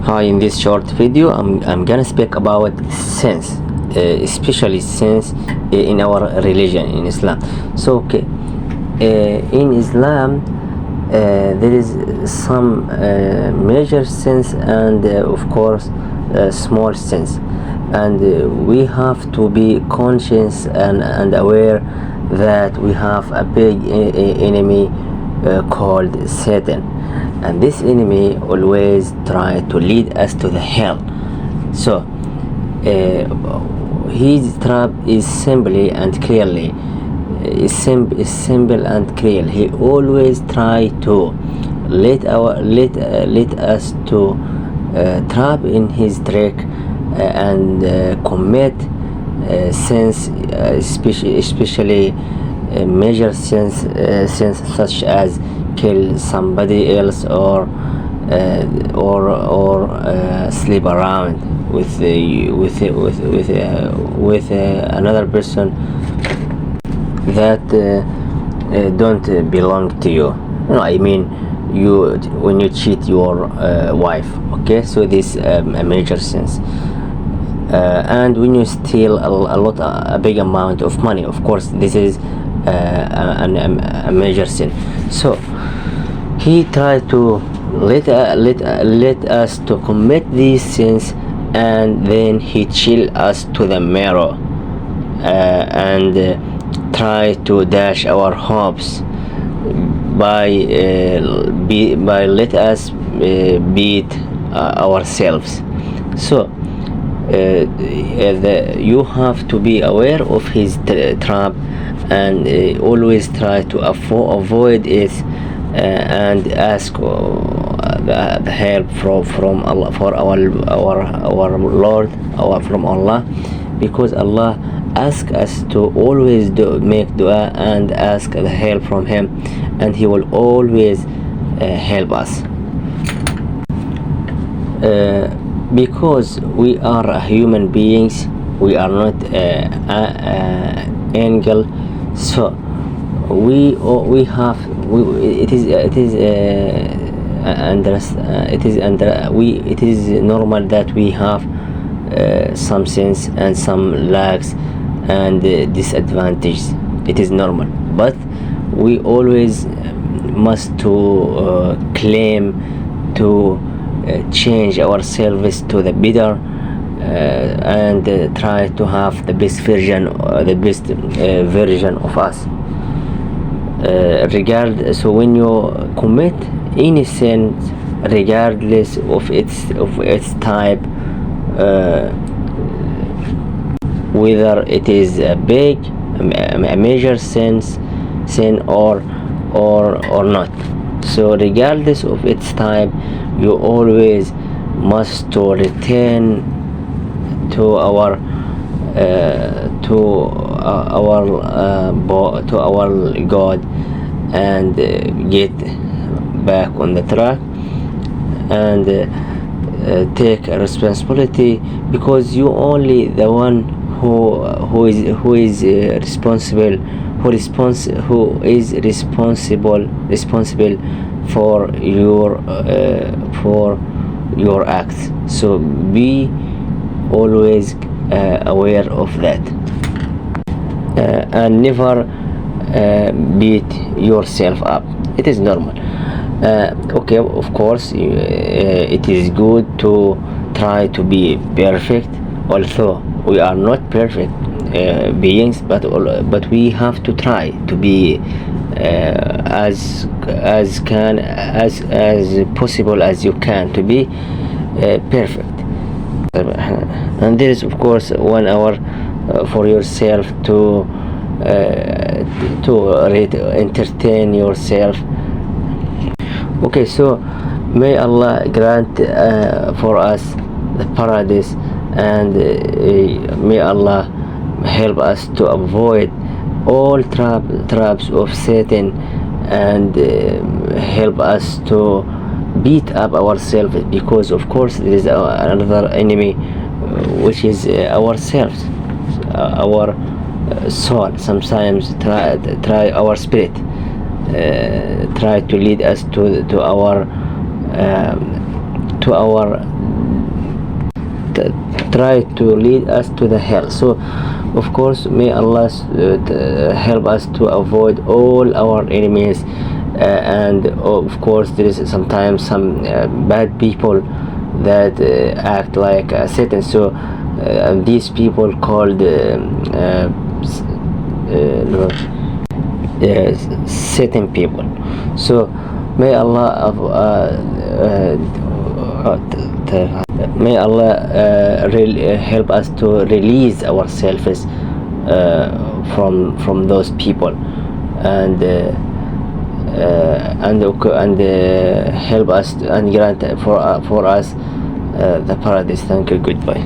Hi, in this short video I'm gonna speak about sins, especially sins in our religion, in Islam. So okay, in Islam there is some major sins and of course small sins, and we have to be conscious and aware that we have a big enemy called Satan, and this enemy always try to lead us to the hell. So his trap is simply and clearly is simple and clear. He always try to let us to trap in his trick and commit sins, especially major sins such as kill somebody else or sleep around with another person that don't belong to you. I mean, you when you cheat your wife. Okay, so this a major sins. And when you steal a big amount of money, of course this is a major sin. So he tried to let us to commit these sins, and then he chill us to the mirror and try to dash our hopes by let us beat ourselves. So you have to be aware of his trap and always try to avoid it and ask the help from Allah, for our Lord, from Allah, because Allah asks us to always make dua and ask the help from Him, and He will always help us. Because we are human beings, we are not angel. So we have it is normal that we have some sins and some lacks and disadvantages. It is normal, but we always must to claim to change ourselves to the better and try to have the best version of us. So when you commit any sin, regardless of its type, whether it is a big, a major sin or not, so regardless of its type, you always must to return to our God and get back on the track and take a responsibility, because you only the one who is responsible for your acts. So be always aware of that, and never beat yourself up. It is normal. Okay, of course it is good to try to be perfect, although we are not perfect beings, but we have to try to be as possible as you can to be perfect. And there is of course 1 hour for yourself to entertain yourself. Okay, so may Allah grant for us the paradise, and may Allah help us to avoid all traps of Satan, and help us to beat up ourselves, because of course there is another enemy, which is ourselves, our soul. Sometimes try our spirit, try to lead us to our try to lead us to the hell. So of course may Allah help us to avoid all our enemies, and of course there is sometimes some bad people that act like Satan. So these people called Satan people. So may Allah may Allah help us to release ourselves from those people, and help us and grant for us the paradise. Thank you. Goodbye.